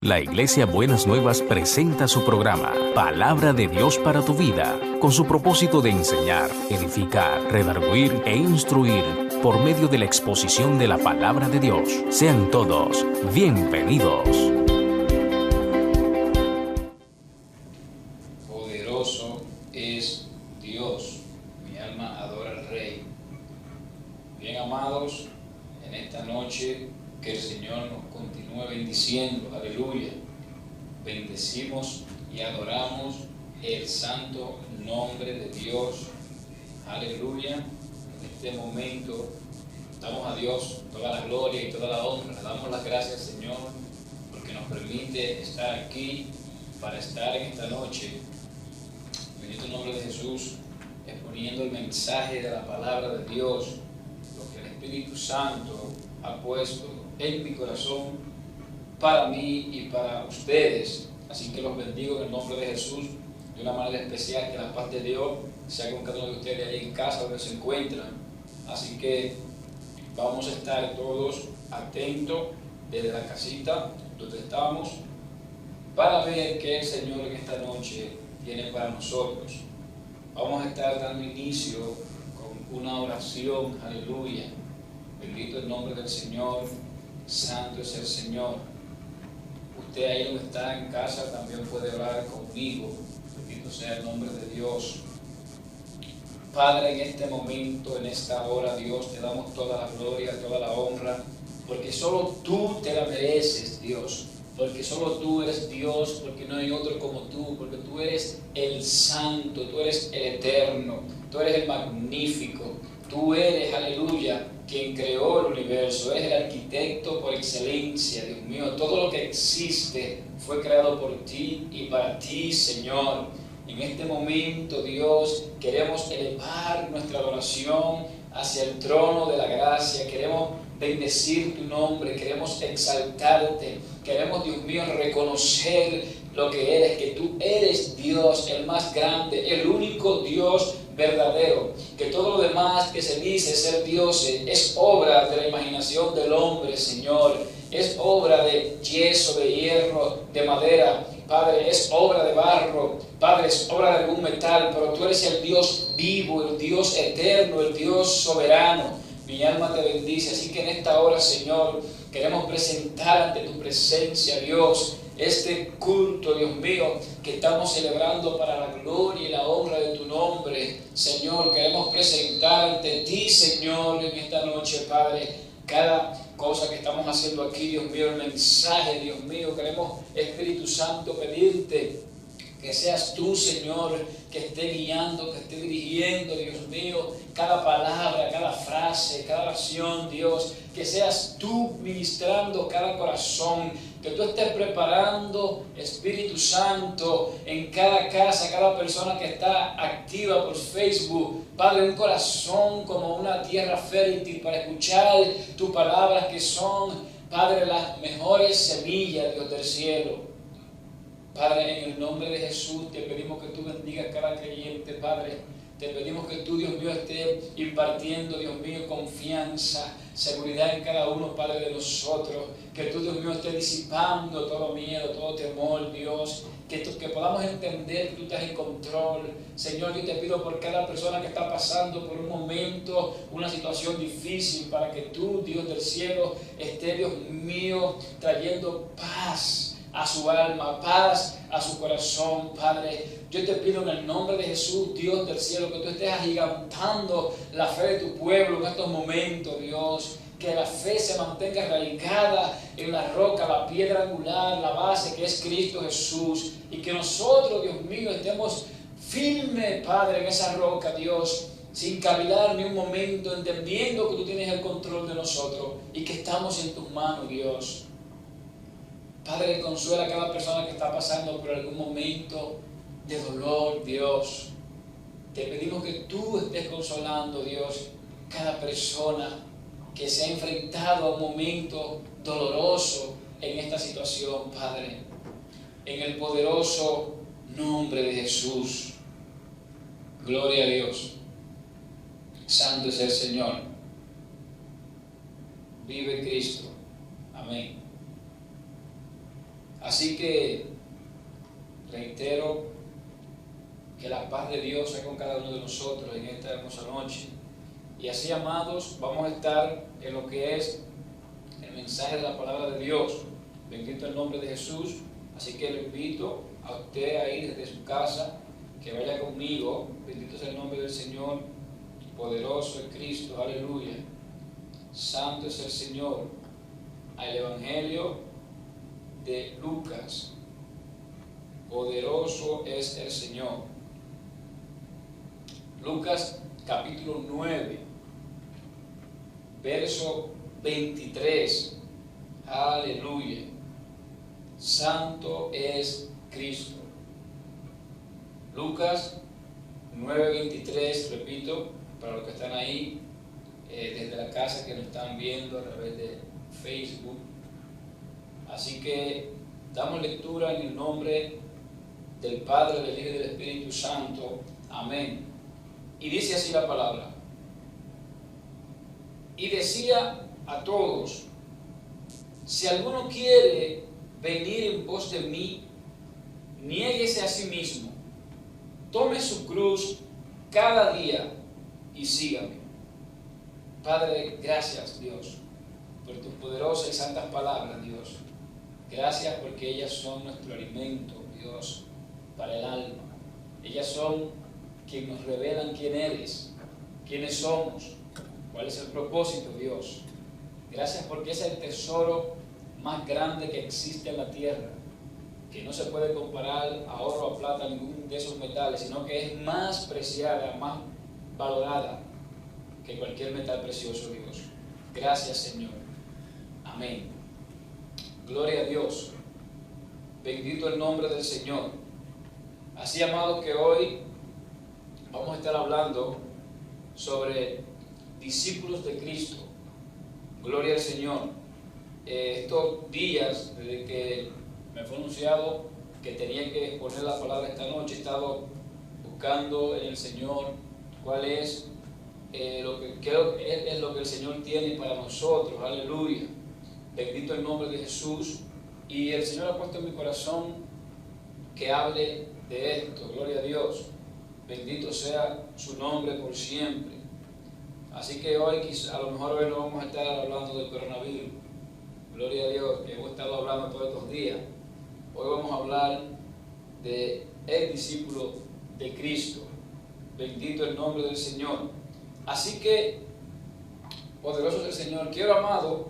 La Iglesia Buenas Nuevas presenta su programa Palabra de Dios para tu vida, con su propósito de enseñar, edificar, redarguir e instruir por medio de la exposición de la Palabra de Dios. Sean todos bienvenidos. Poderoso es Dios, mi alma adora al Rey. Bien, amados, en esta noche que el Señor nos continúe bendiciendo, aleluya. Bendecimos y adoramos el santo nombre de Dios, aleluya. En este momento damos a Dios toda la gloria y toda la honra. Le damos las gracias, Señor, porque nos permite estar aquí para estar en esta noche. Bendito el nombre de Jesús, exponiendo el mensaje de la palabra de Dios, lo que el Espíritu Santo ha puesto en mi corazón para mí y para ustedes. Así que los bendigo en el nombre de Jesús de una manera especial. Que la paz de Dios sea con cada uno de ustedes ahí en casa donde se encuentran. Así que vamos a estar todos atentos desde la casita donde estamos para ver qué el Señor en esta noche tiene para nosotros. Vamos a estar dando inicio con una oración, aleluya. Bendito el nombre del Señor, santo es el Señor. Usted ahí donde está en casa también puede orar conmigo. Bendito sea el nombre de Dios. Padre, en este momento, en esta hora, Dios, te damos toda la gloria, toda la honra, porque solo tú te la mereces, Dios. Porque solo tú eres Dios, porque no hay otro como tú, porque tú eres el santo, tú eres el eterno, tú eres el magnífico, tú eres, aleluya, quien creó el universo, eres el arquitecto por excelencia, Dios mío. Todo lo que existe fue creado por ti y para ti, Señor. En este momento, Dios, queremos elevar nuestra adoración hacia el trono de la gracia. Queremos bendecir tu nombre, queremos exaltarte, queremos, Dios mío, reconocer lo que eres, que tú eres Dios, el más grande, el único Dios verdadero, que todo lo demás que se dice ser dioses es obra de la imaginación del hombre, Señor, es obra de yeso, de hierro, de madera, Padre, es obra de barro, Padre, es obra de algún metal, pero tú eres el Dios vivo, el Dios eterno, el Dios soberano. Mi alma te bendice, así que en esta hora, Señor, queremos presentar ante tu presencia, Dios, este culto, Dios mío, que estamos celebrando para la gloria y la honra de tu nombre. Señor, queremos presentar ante ti, Señor, en esta noche, Padre, cada cosa que estamos haciendo aquí, Dios mío, el mensaje, Dios mío. Queremos, Espíritu Santo, pedirte que seas tú, Señor, que esté guiando, que esté dirigiendo, Dios mío, cada palabra, cada frase, cada oración, Dios, que seas tú ministrando cada corazón, que tú estés preparando, Espíritu Santo, en cada casa, cada persona que está activa por Facebook, Padre, un corazón como una tierra fértil para escuchar tus palabras que son, Padre, las mejores semillas, Dios del cielo. Padre, en el nombre de Jesús te pedimos que tú bendigas a cada creyente, Padre. Te pedimos que tú, Dios mío, estés impartiendo, Dios mío, confianza, seguridad en cada uno, Padre, de nosotros. Que tú, Dios mío, estés disipando todo miedo, todo temor, Dios. Que podamos entender que tú estás en control. Señor, yo te pido por cada persona que está pasando por un momento, una situación difícil, para que tú, Dios del cielo, estés, Dios mío, trayendo paz a su alma, paz a su corazón, Padre. Yo te pido en el nombre de Jesús, Dios del cielo, que tú estés agigantando la fe de tu pueblo en estos momentos, Dios. Que la fe se mantenga arraigada en la roca, la piedra angular, la base que es Cristo Jesús. Y que nosotros, Dios mío, estemos firmes, Padre, en esa roca, Dios, sin cavilar ni un momento, entendiendo que tú tienes el control de nosotros y que estamos en tus manos, Dios. Padre, consuela a cada persona que está pasando por algún momento de dolor, Dios. Te pedimos que tú estés consolando, Dios, cada persona que se ha enfrentado a un momento doloroso en esta situación, Padre. En el poderoso nombre de Jesús. Gloria a Dios. Santo es el Señor. Vive Cristo. Amén. Así que reitero que la paz de Dios sea con cada uno de nosotros en esta hermosa noche. Y así, amados, vamos a estar en lo que es el mensaje de la palabra de Dios. Bendito el nombre de Jesús. Así que le invito a usted a ir desde su casa, que vaya conmigo. Bendito sea el nombre del Señor. Poderoso es Cristo, aleluya. Santo es el Señor. Al Evangelio de Lucas. Poderoso es el Señor. Lucas capítulo 9, verso 23. Aleluya. Santo es Cristo. Lucas 9:23, repito, para los que están ahí, desde la casa, que nos están viendo a través de Facebook. Así que damos lectura en el nombre del Padre, del Hijo y del Espíritu Santo. Amén. Y dice así la palabra. Y decía a todos: si alguno quiere venir en pos de mí, niéguese a sí mismo, tome su cruz cada día y sígame. Padre, gracias, Dios, por tus poderosas y santas palabras, Dios. Gracias porque ellas son nuestro alimento, Dios, para el alma. Ellas son quienes nos revelan quién eres, quiénes somos, cuál es el propósito, Dios. Gracias porque es el tesoro más grande que existe en la tierra, que no se puede comparar a oro, a plata, a ningún de esos metales, sino que es más preciada, más valorada que cualquier metal precioso, Dios. Gracias, Señor. Amén. Gloria a Dios. Bendito el nombre del Señor. Así, amados, que hoy vamos a estar hablando sobre discípulos de Cristo. Gloria al Señor. Estos días, desde que me fue anunciado que tenía que exponer la palabra esta noche, he estado buscando en el Señor cuál es lo que es lo que el Señor tiene para nosotros. Aleluya. Bendito el nombre de Jesús. Y el Señor ha puesto en mi corazón que hable de esto. Gloria a Dios. Bendito sea su nombre por siempre. Así que hoy, a lo mejor hoy no vamos a estar hablando del coronavirus. Gloria a Dios, que hemos estado hablando todos estos días. Hoy vamos a hablar de el discípulo de Cristo. Bendito el nombre del Señor. Así que, poderoso es el Señor. Quiero, amado,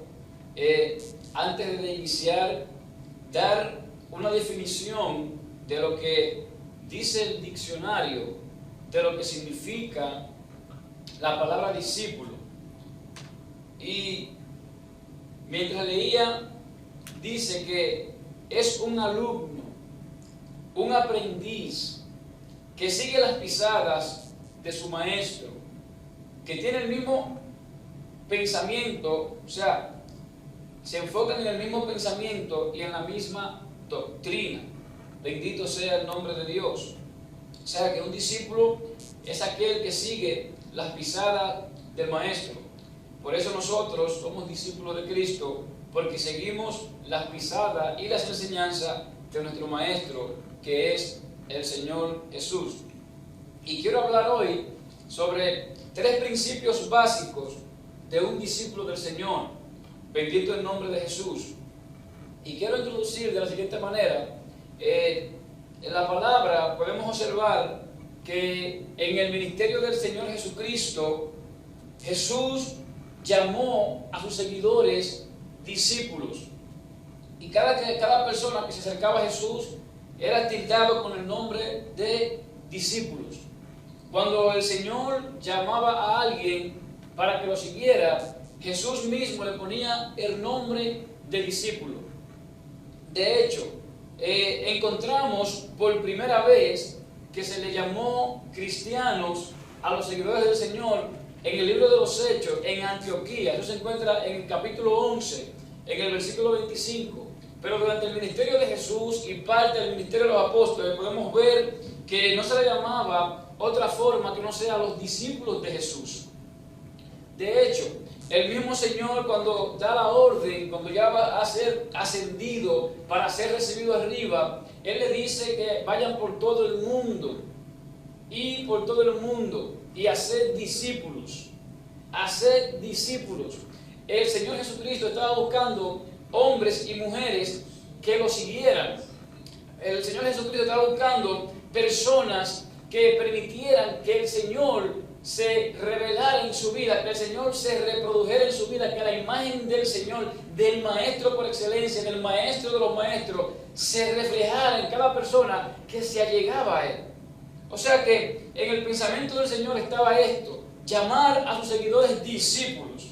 antes de iniciar, dar una definición de lo que dice el diccionario, de lo que significa la palabra discípulo. Y mientras leía, dice que es un alumno, un aprendiz que sigue las pisadas de su maestro, que tiene el mismo pensamiento, o sea, se enfocan en el mismo pensamiento y en la misma doctrina. Bendito sea el nombre de Dios. O sea, que un discípulo es aquel que sigue las pisadas del maestro. Por eso nosotros somos discípulos de Cristo, porque seguimos las pisadas y las enseñanzas de nuestro maestro, que es el Señor Jesús. Y quiero hablar hoy sobre 3 principios básicos de un discípulo del Señor. Bendito el nombre de Jesús. Y quiero introducir de la siguiente manera. En la palabra podemos observar que en el ministerio del Señor Jesucristo, Jesús llamó a sus seguidores discípulos. Y cada persona que se acercaba a Jesús era tildado con el nombre de discípulos. Cuando el Señor llamaba a alguien para que lo siguiera, Jesús mismo le ponía el nombre de discípulo. De hecho, encontramos por primera vez que se le llamó cristianos a los seguidores del Señor en el libro de los Hechos, en Antioquía. Eso se encuentra en el capítulo 11, en el versículo 25. Pero durante el ministerio de Jesús y parte del ministerio de los apóstoles podemos ver que no se le llamaba otra forma que no sea los discípulos de Jesús. De hecho, El mismo Señor, cuando da la orden, cuando ya va a ser ascendido para ser recibido arriba, Él le dice que vayan por todo el mundo y por todo el mundo y hacer discípulos. Hacer discípulos. El Señor Jesucristo estaba buscando hombres y mujeres que lo siguieran. El Señor Jesucristo estaba buscando personas que permitieran que el Señor se revelara en su vida, que el Señor se reprodujera en su vida, que la imagen del Señor, del Maestro por excelencia, del Maestro de los Maestros, se reflejara en cada persona que se allegaba a Él. O sea que en el pensamiento del Señor estaba esto: llamar a sus seguidores discípulos.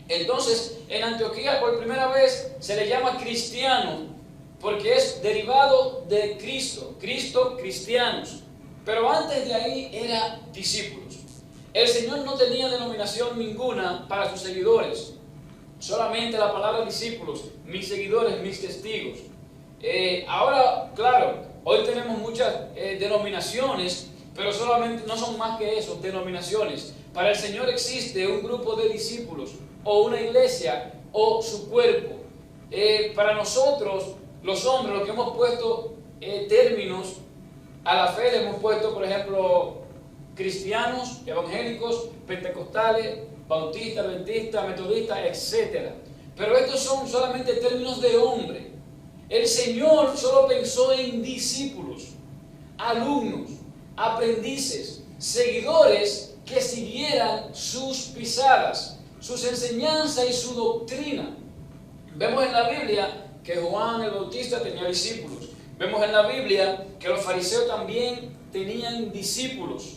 Entonces, en Antioquía por primera vez se le llama cristiano, porque es derivado de Cristo, cristianos. Pero antes de ahí era discípulos. El Señor no tenía denominación ninguna para sus seguidores, solamente la palabra discípulos, mis seguidores, mis testigos. Ahora, claro, hoy tenemos muchas denominaciones, pero solamente no son más que eso, denominaciones. Para el Señor existe un grupo de discípulos, o una iglesia, o su cuerpo. Para nosotros, los hombres, los que hemos puesto términos a la fe, le hemos puesto, por ejemplo, cristianos, evangélicos, pentecostales, bautistas, adventistas, metodistas, etc. Pero estos son solamente términos de hombre. El Señor solo pensó en discípulos, alumnos, aprendices, seguidores que siguieran sus pisadas, sus enseñanzas y su doctrina. Vemos en la Biblia que Juan el Bautista tenía discípulos. Vemos en la Biblia que los fariseos también tenían discípulos.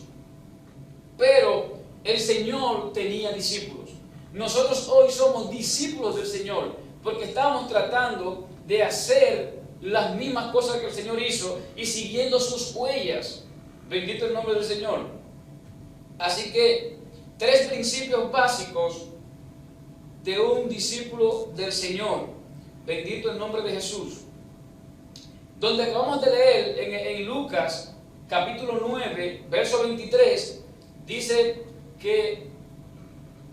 Pero el Señor tenía discípulos. Nosotros hoy somos discípulos del Señor porque estamos tratando de hacer las mismas cosas que el Señor hizo y siguiendo sus huellas. Bendito el nombre del Señor. Así que 3 principios básicos de un discípulo del Señor. Bendito el nombre de Jesús. Donde acabamos de leer en Lucas capítulo 9, verso 23, dice que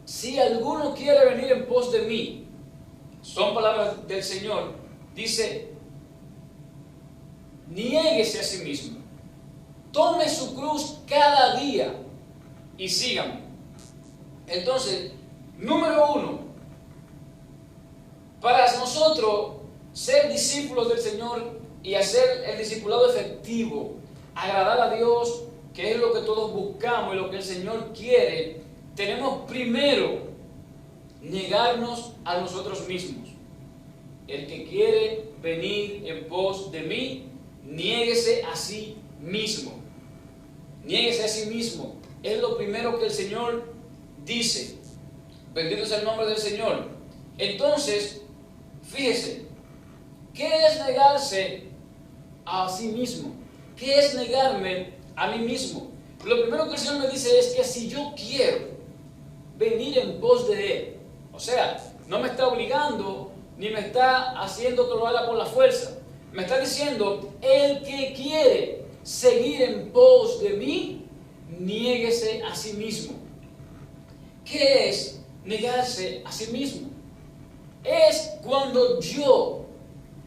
si alguno quiere venir en pos de mí, son palabras del Señor, dice, niéguese a sí mismo, tome su cruz cada día y sígame. Entonces, número 1, para nosotros ser discípulos del Señor y hacer el discipulado efectivo, agradar a Dios, que es lo que todos buscamos y lo que el Señor quiere, tenemos primero negarnos a nosotros mismos. El que quiere venir en pos de mí, niéguese a sí mismo. Niéguese a sí mismo. Es lo primero que el Señor dice. Bendito sea el nombre del Señor. Entonces, fíjese, ¿qué es negarse a sí mismo? ¿Qué es negarme a mí mismo? Lo primero que el Señor me dice es que si yo quiero venir en pos de Él, o sea, no me está obligando ni me está haciendo que lo haga por la fuerza. Me está diciendo, el que quiere seguir en pos de mí, niéguese a sí mismo. ¿Qué es negarse a sí mismo? Es cuando yo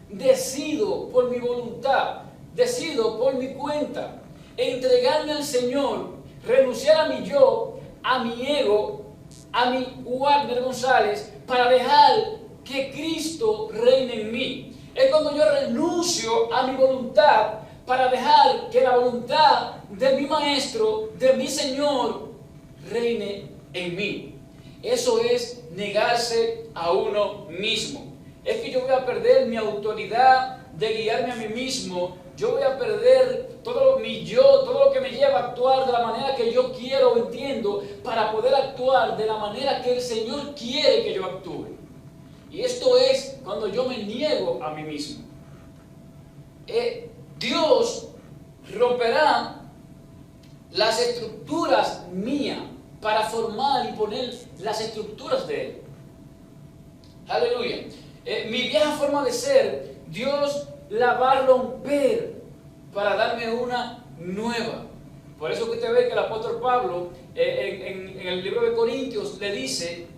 decido por mi voluntad, decido por mi cuenta, entregarme al Señor, renunciar a mi yo, a mi ego, a mi Wagner González, para dejar que Cristo reine en mí. Es cuando yo renuncio a mi voluntad para dejar que la voluntad de mi Maestro, de mi Señor, reine en mí. Eso es negarse a uno mismo. Es que yo voy a perder mi autoridad de guiarme a mí mismo. Yo voy a perder todo mi yo, todo lo que me lleva a actuar de la manera que yo quiero o entiendo, para poder actuar de la manera que el Señor quiere que yo actúe. Y esto es cuando yo me niego a mí mismo. Dios romperá las estructuras mías para formar y poner las estructuras de Él. Aleluya. Mi vieja forma de ser, Dios la va a romper para darme una nueva. Por eso que usted ve que el apóstol Pablo en el libro de Corintios le dice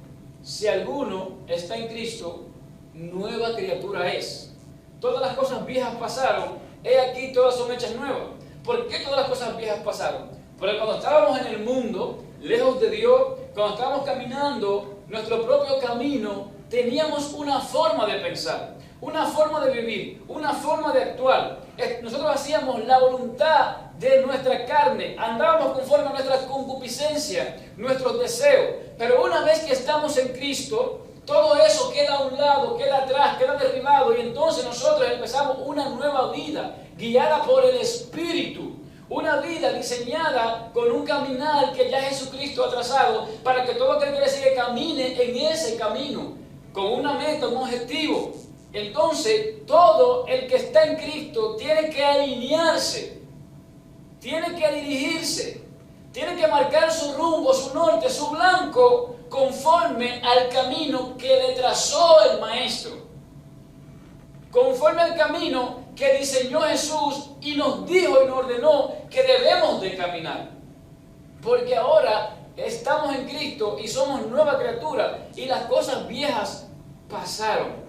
si alguno está en Cristo, nueva criatura es. Todas las cosas viejas pasaron, he aquí todas son hechas nuevas. ¿Por qué todas las cosas viejas pasaron? Porque cuando estábamos en el mundo, lejos de Dios, cuando estábamos caminando nuestro propio camino, teníamos una forma de pensar, una forma de vivir, una forma de actuar. Nosotros hacíamos la voluntad de nuestra carne, andábamos conforme a nuestra concupiscencia, nuestros deseos. Pero una vez que estamos en Cristo, todo eso queda a un lado, queda atrás, queda derribado, y entonces nosotros empezamos una nueva vida, guiada por el Espíritu. Una vida diseñada con un caminar que ya Jesucristo ha trazado, para que todo aquel que le sigue camine en ese camino, con una meta, un objetivo. Entonces, todo el que está en Cristo tiene que alinearse, tiene que dirigirse, tiene que marcar su rumbo, su norte, su blanco, conforme al camino que le trazó el Maestro, conforme al camino que diseñó Jesús y nos dijo y nos ordenó que debemos de caminar. Porque ahora estamos en Cristo y somos nueva criatura, y las cosas viejas pasaron.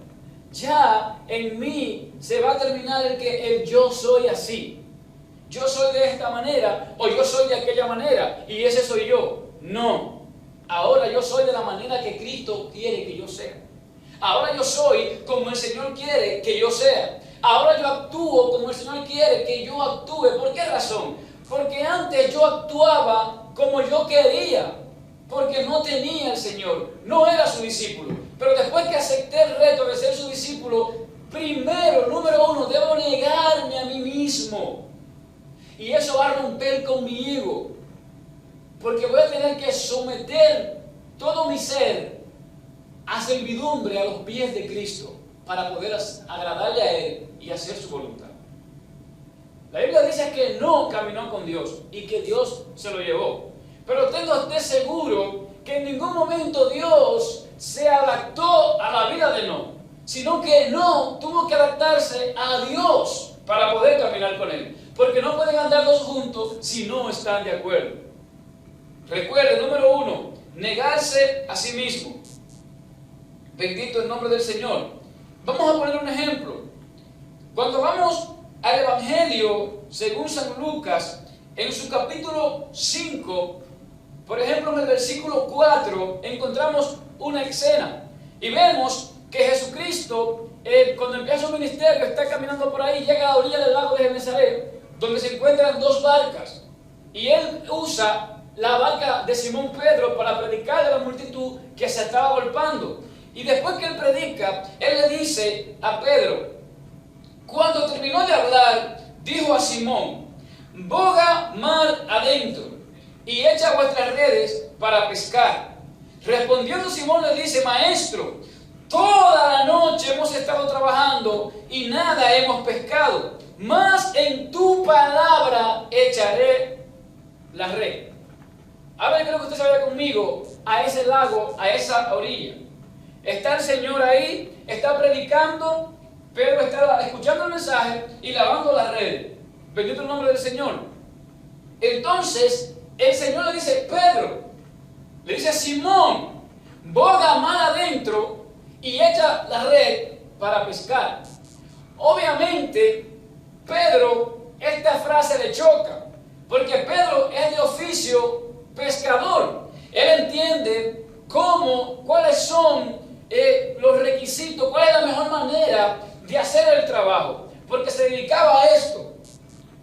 Ya en mí se va a terminar el yo soy así. Yo soy de esta manera, o yo soy de aquella manera, y ese soy yo. No. Ahora yo soy de la manera que Cristo quiere que yo sea. Ahora yo soy como el Señor quiere que yo sea. Ahora yo actúo como el Señor quiere que yo actúe. ¿Por qué razón? Porque antes yo actuaba como yo quería, porque no tenía el Señor, no era su discípulo. Pero después que acepté el reto de ser su discípulo, primero, número uno, debo negarme a mí mismo. Y eso va a romper con mi ego, porque voy a tener que someter todo mi ser a servidumbre a los pies de Cristo, para poder agradarle a Él y hacer su voluntad. La Biblia dice que no caminó con Dios y que Dios se lo llevó. Pero tengo usted seguro que en ningún momento Dios se adaptó a la vida de Enoc, sino que Enoc tuvo que adaptarse a Dios para poder caminar con Él. Porque no pueden andar dos juntos si no están de acuerdo. Recuerde, número uno, negarse a sí mismo. Bendito el nombre del Señor. Vamos a poner un ejemplo. Cuando vamos al Evangelio según San Lucas, en su capítulo 5, por ejemplo en el versículo 4, encontramos una escena y vemos que Jesucristo, cuando empieza su ministerio, está caminando por ahí, llega a la orilla del lago de Genesaret, donde se encuentran dos barcas, y él usa la barca de Simón Pedro para predicar a la multitud que se estaba agolpando. Y después que él predica, él le dice a Pedro, cuando terminó de hablar, dijo a Simón, boga mar adentro y echa vuestras redes para pescar. Respondiendo Simón le dice, maestro, toda la noche hemos estado trabajando y nada hemos pescado, mas en tu palabra echaré la red. Ahora yo creo que usted se vaya conmigo a ese lago, a esa orilla. Está el Señor ahí, está predicando, Pedro está escuchando el mensaje y lavando las redes. Bendito el nombre del Señor. Entonces, el Señor le dice, Pedro, le dice, Simón, boga mar adentro y echa la red para pescar. Obviamente, Pedro, esta frase le choca, porque Pedro es de oficio pescador. Él entiende cuáles son los requisitos, cuál es la mejor manera de hacer el trabajo, porque se dedicaba a esto.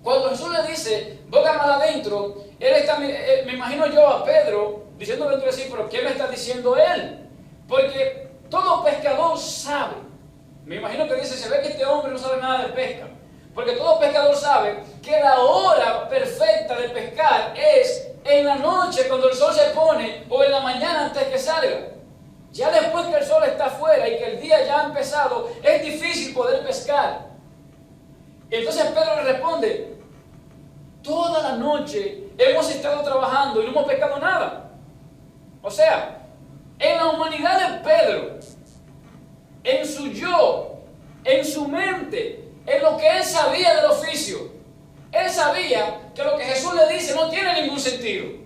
Cuando Jesús le dice, boga mar adentro, él está, me imagino yo a Pedro diciendo dentro de sí, pero ¿qué me está diciendo él? Porque todo pescador sabe, me imagino que dice, se ve que este hombre no sabe nada de pesca, porque todo pescador sabe que la hora perfecta de pescar es en la noche cuando el sol se pone, o en la mañana antes que salga. Ya después que el sol está afuera y que el día ya ha empezado, es difícil poder pescar. Entonces Pedro le responde, toda la noche hemos estado trabajando y no hemos pescado nada. O sea, en la humanidad de Pedro, en su yo, en su mente, en lo que él sabía del oficio, él sabía que lo que Jesús le dice no tiene ningún sentido.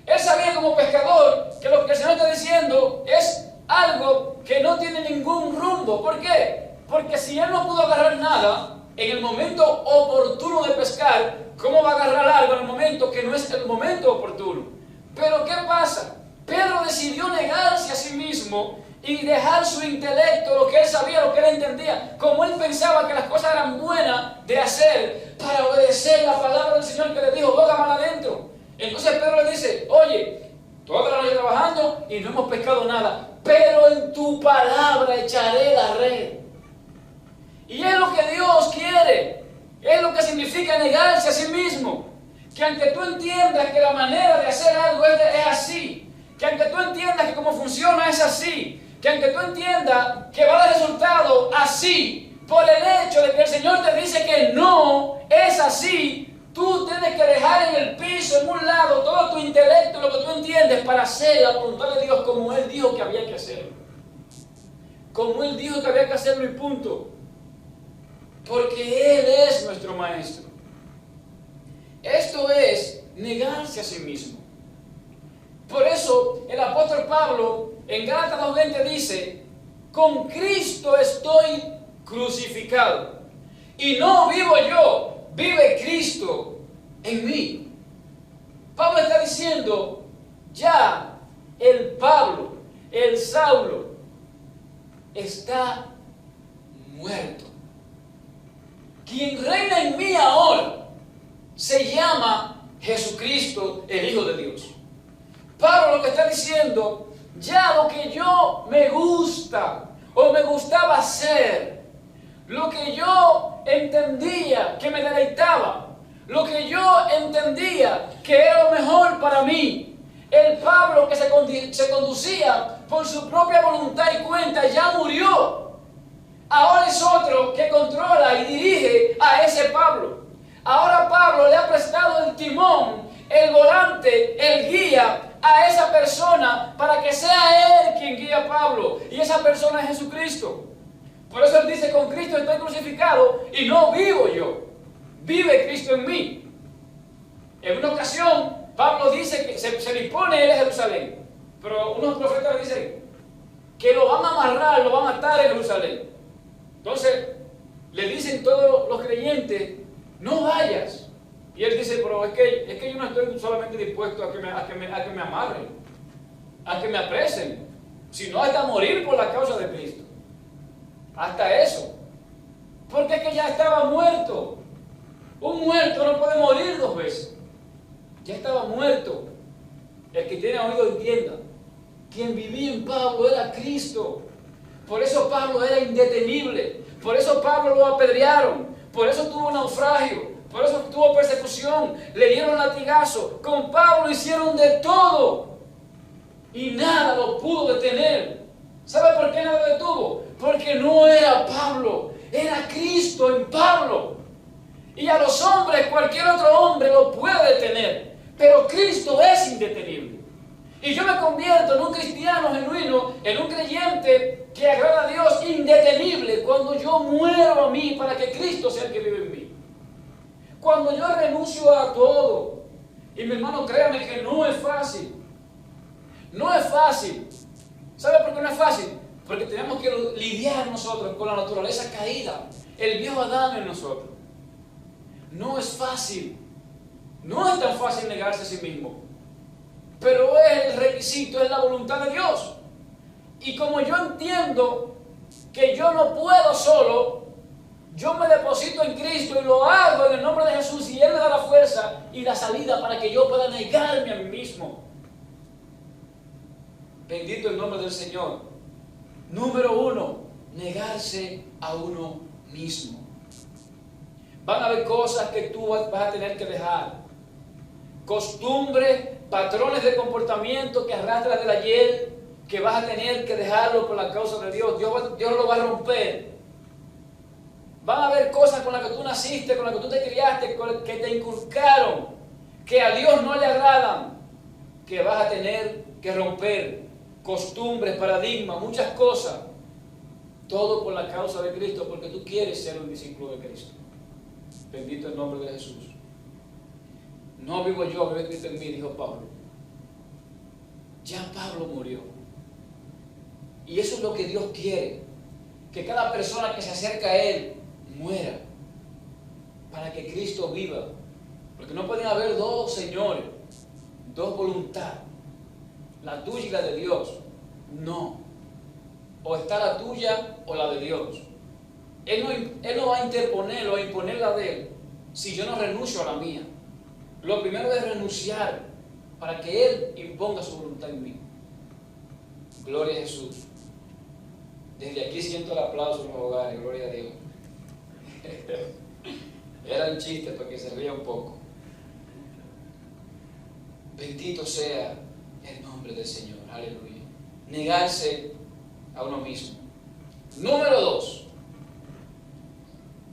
Él sabía como pescador que lo que el Señor está diciendo es algo que no tiene ningún rumbo. ¿Por qué? Porque si él no pudo agarrar nada en el momento oportuno de pescar, ¿cómo va a agarrar algo en el momento que no es el momento oportuno? Pero ¿qué pasa? Pedro decidió negarse a sí mismo y dejar su intelecto, lo que él sabía, lo que él entendía, como él pensaba que las cosas eran buenas de hacer, para obedecer la palabra del Señor que le dijo, boga mal adentro. Entonces Pedro le dice, oye, toda la noche trabajando y no hemos pescado nada, pero en tu palabra echaré la red. Y es lo que Dios quiere, es lo que significa negarse a sí mismo. Que aunque tú entiendas que la manera de hacer algo es así, que aunque tú entiendas que cómo funciona es así, que aunque tú entiendas que va a dar resultado así, por el hecho de que el Señor te dice que no es así, tú tienes que dejar en el piso, en un lado, todo tu intelecto, lo que tú entiendes, para hacer la voluntad de Dios como Él dijo que había que hacerlo. Como Él dijo que había que hacerlo y punto. Porque Él es nuestro Maestro. Esto es negarse a sí mismo. Por eso el apóstol Pablo en Gálatas 2:20 dice, con Cristo estoy crucificado. Y no vivo yo, vive Cristo en mí. Pablo está diciendo, ya el Pablo, el Saulo, está muerto. Quien reina en mí ahora se llama Jesucristo, el Hijo de Dios. Pablo lo que está diciendo, ya lo que yo me gusta o me gustaba hacer, lo que yo entendía que me deleitaba, lo que yo entendía que era lo mejor para mí, el Pablo que se conducía por su propia voluntad y cuenta ya murió. Ahora es otro que controla y dirige a ese Pablo. Ahora Pablo le ha prestado el timón, el volante, el guía a esa persona para que sea él quien guía a Pablo. Y esa persona es Jesucristo. Por eso él dice, con Cristo estoy crucificado y no vivo yo. Vive Cristo en mí. En una ocasión, Pablo dice que se dispone él a Jerusalén. Pero unos profetas le dicen que lo van a amarrar, lo van a atar en Jerusalén. Entonces, le dicen todos los creyentes, no vayas. Y él dice, pero es que yo no estoy solamente dispuesto a que me amarren, a que me apresen, sino hasta morir por la causa de Cristo. Hasta eso. Porque es que ya estaba muerto. Un muerto no puede morir dos veces. Ya estaba muerto. El que tiene oído entienda. Quien vivía en Pablo era Cristo. Por eso Pablo era indetenible. Por eso Pablo lo apedrearon. Por eso tuvo naufragio. Por eso tuvo persecución. Le dieron latigazo. Con Pablo hicieron de todo. Y nada lo pudo detener. ¿Sabe por qué nada lo detuvo? Porque no era Pablo. Era Cristo en Pablo. Y a los hombres, cualquier otro hombre lo puede detener. Pero Cristo es indetenible. Y yo me convierto en un cristiano genuino, en un creyente que agrada a Dios indetenible cuando yo muero a mí para que Cristo sea el que vive en mí. Cuando yo renuncio a todo. Y mi hermano, créame que no es fácil. No es fácil. ¿Sabe por qué no es fácil? Porque tenemos que lidiar nosotros con la naturaleza caída, el viejo Adán en nosotros. No es fácil. No es tan fácil negarse a sí mismo. Pero es el requisito, es la voluntad de Dios. Y como yo entiendo que yo no puedo solo, yo me deposito en Cristo y lo hago en el nombre de Jesús y Él me da la fuerza y la salida para que yo pueda negarme a mí mismo. Bendito el nombre del Señor. Número 1, negarse a uno mismo. Van a haber cosas que tú vas a tener que dejar. Costumbres, patrones de comportamiento que arrastras del ayer, que vas a tener que dejarlo por la causa de Dios. Dios lo va a romper. Van a haber cosas con las que tú naciste, con las que tú te criaste, que te inculcaron, que a Dios no le agradan, que vas a tener que romper. Costumbres, paradigmas, muchas cosas. Todo por la causa de Cristo, porque tú quieres ser un discípulo de Cristo. Bendito el nombre de Jesús. No vivo yo, vive Cristo en mí, dijo Pablo. Ya Pablo murió. Y eso es lo que Dios quiere, que cada persona que se acerca a Él muera, para que Cristo viva. Porque no pueden haber dos señores, dos voluntades, la tuya y la de Dios. No. O está la tuya o la de Dios. Él no va a interponer o a imponer la de Él si yo no renuncio a la mía. Lo primero es renunciar para que Él imponga su voluntad en mí. Gloria a Jesús. Desde aquí siento el aplauso en los hogares, gloria a Dios. Era un chiste para que se ría un poco. Bendito sea el nombre del Señor, aleluya. Negarse a uno mismo. Número 2,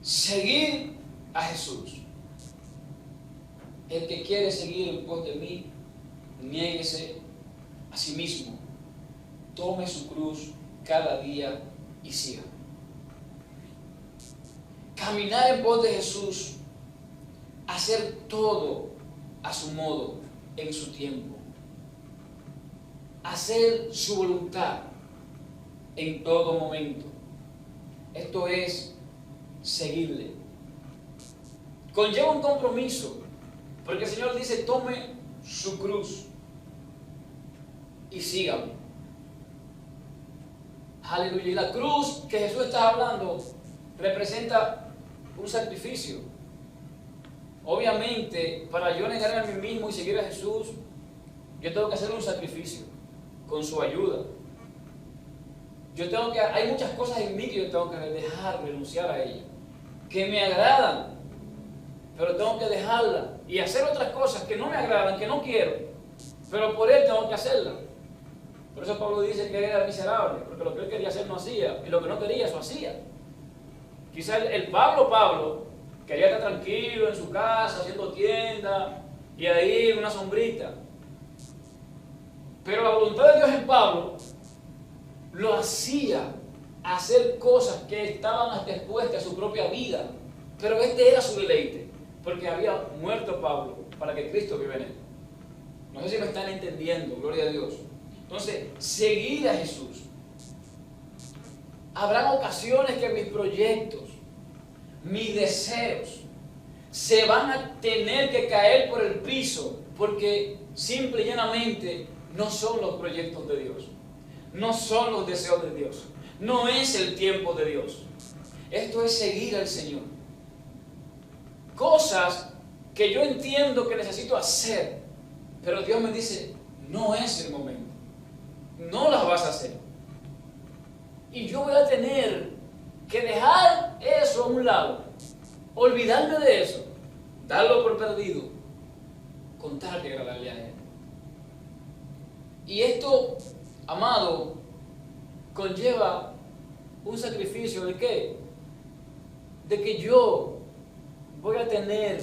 seguir a Jesús. El que quiere seguir en pos de mí, niéguese a sí mismo, tome su cruz cada día y siga. Caminar en pos de Jesús, hacer todo a su modo, en su tiempo, hacer su voluntad en todo momento. Esto es seguirle. Conlleva un compromiso, porque el Señor dice: tome su cruz y sígame. Aleluya. Y la cruz que Jesús está hablando representa un sacrificio. Obviamente, para yo negarme a mí mismo y seguir a Jesús, yo tengo que hacer un sacrificio con su ayuda. Hay muchas cosas en mí que yo tengo que dejar, renunciar a ellas, que me agradan, pero tengo que dejarlas y hacer otras cosas que no me agradan, que no quiero, pero por Él tengo que hacerlas. Por eso Pablo dice que era miserable, porque lo que él quería hacer no hacía, y lo que no quería, eso hacía. Quizás el Pablo, quería estar tranquilo en su casa, haciendo tienda, y ahí una sombrita. Pero la voluntad de Dios en Pablo lo hacía hacer cosas que estaban expuestas a su propia vida. Pero este era su deleite, porque había muerto Pablo para que Cristo viva en él. No sé si me están entendiendo, gloria a Dios. Entonces, seguir a Jesús. Habrán ocasiones que mis proyectos, mis deseos, se van a tener que caer por el piso, porque simple y llanamente no son los proyectos de Dios, no son los deseos de Dios, no es el tiempo de Dios. Esto es seguir al Señor. Cosas que yo entiendo que necesito hacer, pero Dios me dice: no es el momento, no las vas a hacer. Y yo voy a tener que dejar eso a un lado, olvidarme de eso, darlo por perdido, con tal de agradarle a Él. Y esto, amado, conlleva un sacrificio ¿de qué? De que yo voy a tener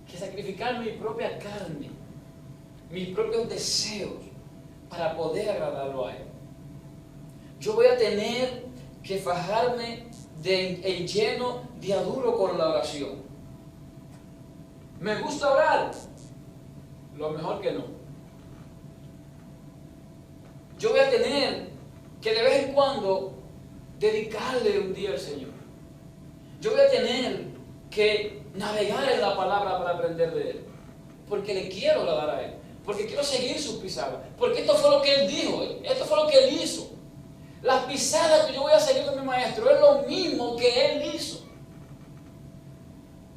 que sacrificar mi propia carne, mis propios deseos, para poder agradarlo a Él. Yo voy a tener que fajarme en lleno de aduro con la oración. ¿Me gusta orar? Lo mejor que no. Yo voy a tener que de vez en cuando dedicarle un día al Señor. Yo voy a tener que navegar en la palabra para aprender de Él, porque le quiero agradar a Él, porque quiero seguir sus pisadas, porque esto fue lo que Él dijo, esto fue lo que Él hizo. Las pisadas que yo voy a seguir de mi maestro es lo mismo que Él hizo.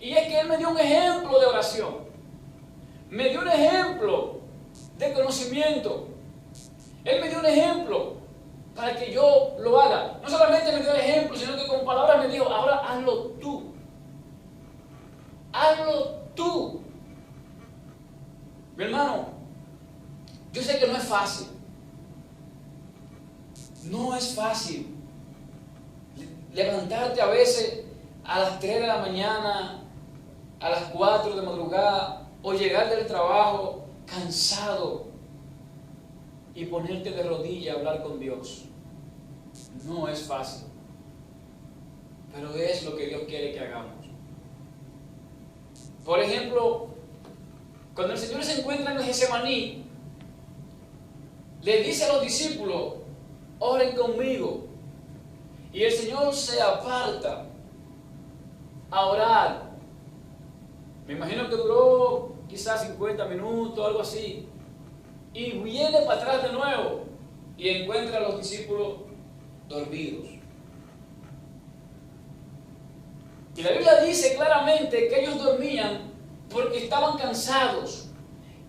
Y es que Él me dio un ejemplo de oración, me dio un ejemplo de conocimiento, Él me dio un ejemplo para que yo lo haga. No solamente me dio el ejemplo, sino que con palabras me dijo: ahora hazlo tú. Hazlo tú. Mi hermano, yo sé que no es fácil. No es fácil levantarte a veces a las 3 de la mañana, a las 4 de madrugada, o llegar del trabajo cansado y ponerte de rodillas a hablar con Dios. No es fácil, pero es lo que Dios quiere que hagamos. Por ejemplo, cuando el Señor se encuentra en el Getsemaní, le dice a los discípulos: oren conmigo. Y el Señor se aparta a orar. Me imagino que duró quizás 50 minutos, algo así. Y viene para atrás de nuevo y encuentra a los discípulos dormidos. Y la Biblia dice claramente que ellos dormían porque estaban cansados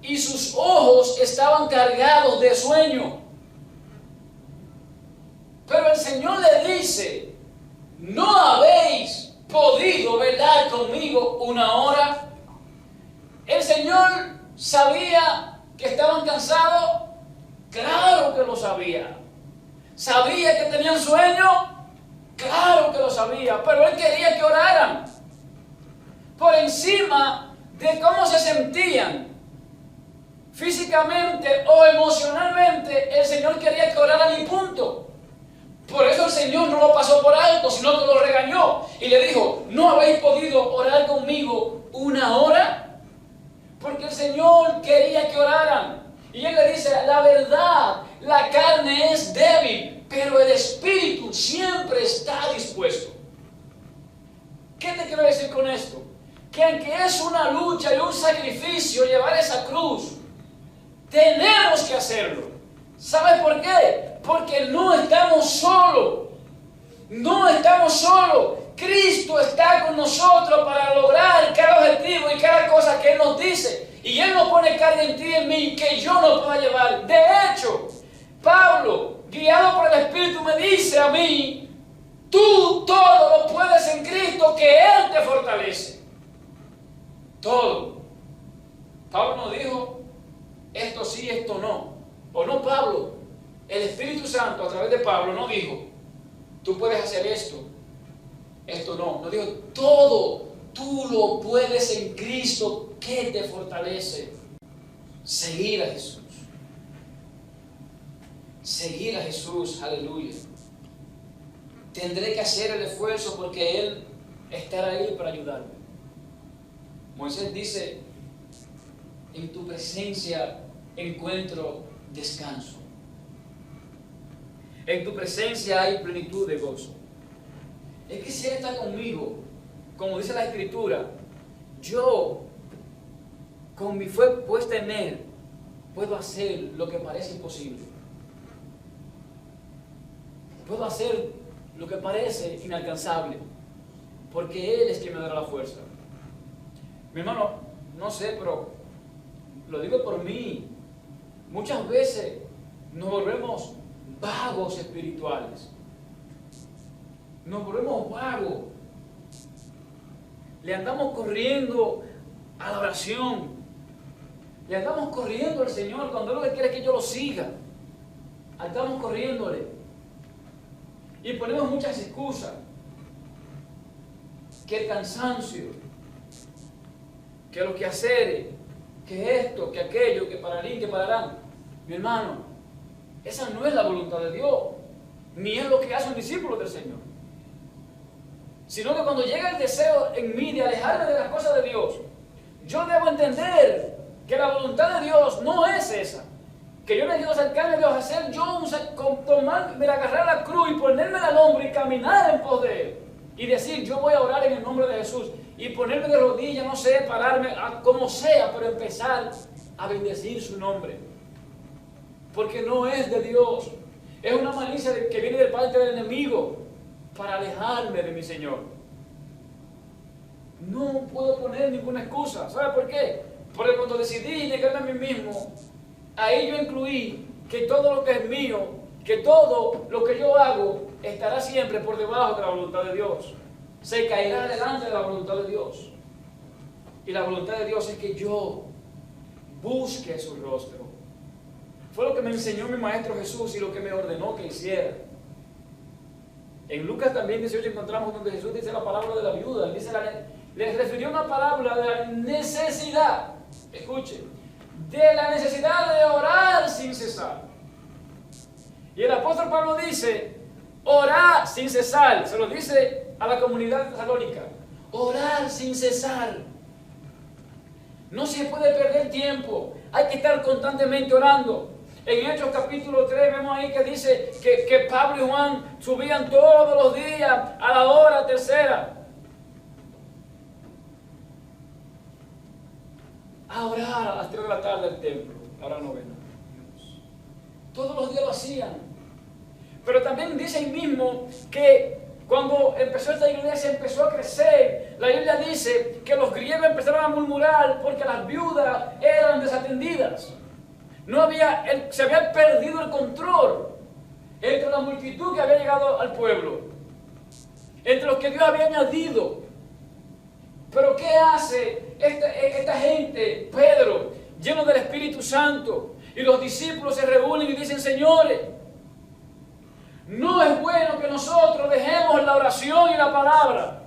y sus ojos estaban cargados de sueño. Pero el Señor le dice, ¿no habéis podido velar conmigo una hora? El Señor sabía que estaban cansados. Claro que lo sabía. ¿Sabía que tenían sueño? Claro que lo sabía, pero Él quería que oraran. Por encima de cómo se sentían físicamente o emocionalmente, el Señor quería que oraran y punto. Por eso el Señor no lo pasó por alto, sino que lo regañó y le dijo, ¿no habéis podido orar conmigo una hora? Porque el Señor quería que oraran. Y Él le dice, la verdad, la carne es débil, pero el espíritu siempre está dispuesto. ¿Qué te quiero decir con esto? Que aunque es una lucha y un sacrificio llevar esa cruz, tenemos que hacerlo. ¿Sabes por qué? Porque no estamos solos. No estamos solos. Cristo está con nosotros para lograr cada objetivo y cada cosa que Él nos dice. Y Él no pone carga en ti y en mí que yo no pueda llevar. De hecho, Pablo, guiado por el Espíritu, me dice a mí, tú todo lo puedes en Cristo, que Él te fortalece. Todo. Pablo no dijo, esto sí, esto no. O no Pablo, el Espíritu Santo a través de Pablo no dijo, tú puedes hacer esto, esto no. No dijo, todo tú lo puedes en Cristo que te fortalece. Seguir a Jesús. Seguir a Jesús, aleluya. Tendré que hacer el esfuerzo porque Él estará ahí para ayudarme. Moisés dice, en tu presencia encuentro descanso. En tu presencia hay plenitud de gozo. Es que si Él está conmigo, como dice la Escritura, yo, con mi fe puesta en Él, puedo hacer lo que parece imposible. Puedo hacer lo que parece inalcanzable, porque Él es quien me dará la fuerza. Mi hermano, no sé, pero lo digo por mí. Muchas veces nos volvemos vagos espirituales. Nos volvemos vagos. Le andamos corriendo a la oración. Le andamos corriendo al Señor cuando Él lo que quiere es que yo lo siga. Andamos corriéndole. Y ponemos muchas excusas. Que el cansancio, que los quehaceres, que esto, que aquello, que paralín, que pararán. Mi hermano, esa no es la voluntad de Dios, ni es lo que hace un discípulo del Señor. Sino que cuando llega el deseo en mí de alejarme de las cosas de Dios, yo debo entender que la voluntad de Dios no es esa. Que yo necesito acercarme a Dios, hacer yo, tomarme, agarrar la cruz y ponerme al hombro y caminar en pos de Él. Y decir, yo voy a orar en el nombre de Jesús. Y ponerme de rodillas, no sé, pararme, como sea, pero empezar a bendecir su nombre. Porque no es de Dios. Es una malicia que viene de parte del enemigo para alejarme de mi Señor. No puedo poner ninguna excusa. ¿Sabe por qué? Porque cuando decidí negarme a mí mismo, ahí yo incluí que todo lo que es mío, que todo lo que yo hago estará siempre por debajo de la voluntad de Dios. Se caerá delante de la voluntad de Dios. Y la voluntad de Dios es que yo busque su rostro. Fue lo que me enseñó mi Maestro Jesús y lo que me ordenó que hiciera. En Lucas también 18 encontramos donde Jesús dice la palabra de la viuda. Dice les refirió una palabra de la necesidad, escuche, de la necesidad de orar sin cesar. Y el apóstol Pablo dice, orar sin cesar. Se lo dice a la comunidad tesalónica. Orar sin cesar. No se puede perder tiempo. Hay que estar constantemente orando. En Hechos capítulo 3 vemos ahí que dice que Pablo y Juan subían todos los días a la hora tercera a orar a las 3 de la tarde al templo, la hora novena. Todos los días lo hacían. Pero también dice ahí mismo que cuando empezó esta iglesia, empezó a crecer, la Biblia dice que los griegos empezaron a murmurar porque las viudas eran desatendidas. Se había perdido el control entre la multitud que había llegado al pueblo, entre los que Dios había añadido. Pero ¿qué hace esta gente? Pedro, lleno del Espíritu Santo, y los discípulos se reúnen y dicen: señores, no es bueno que nosotros dejemos la oración y la palabra